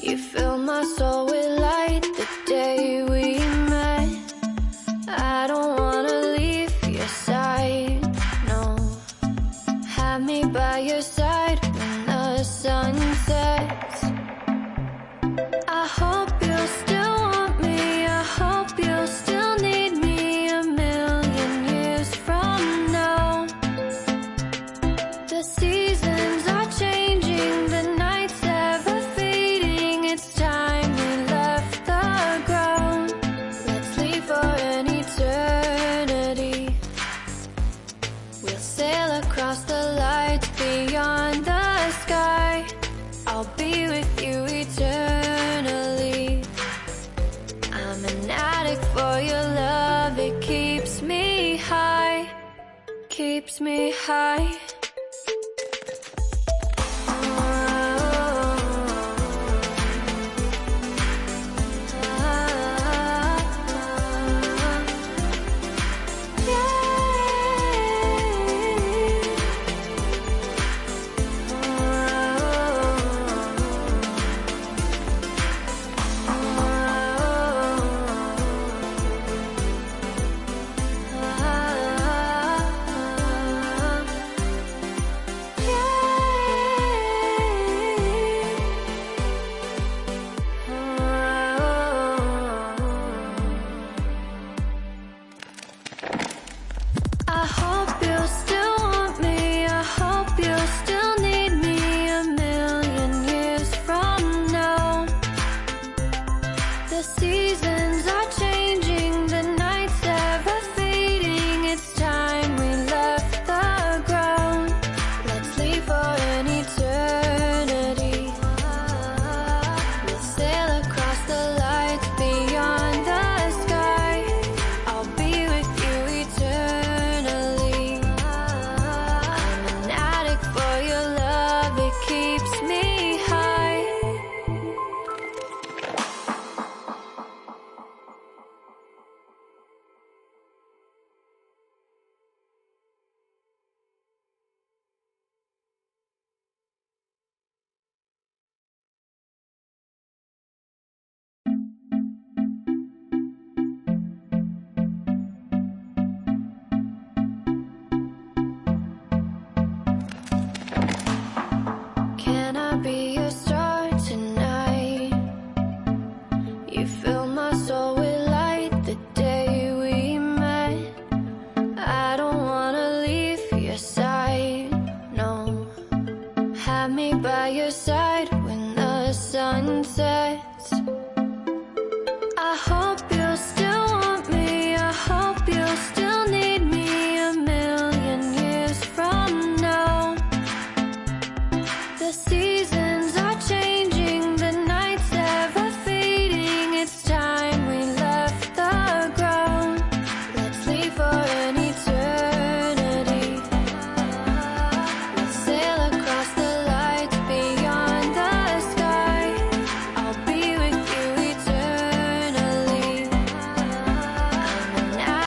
You fill my soul with light the day we met. I don't wanna leave your side, no. Have me by your side when the sun sets. I hope you'll still want me, I hope you'll still need me 1,000,000 years from now. The seasons are changing, the nights ever fading. It's time we left the ground. Let's leave for an eternity. We'll sail across the lights beyond the sky. I'll be with you eternally. I'm an addict for your love. It keeps me high, keeps me high. I hope you'll still want me, I hope you'll still need me 1,000,000 years from now. The seasons are changing, the nights ever fading. It's time we left the ground. Let's leave for an eternity. We'll sail across the lights beyond the sky. I'll be with you eternally. I'm an addict for your love, it keeps me high. Can I be your star tonight? You fill my soul with light the day we met. I don't wanna leave your side, no. Have me by your side when the sun sets.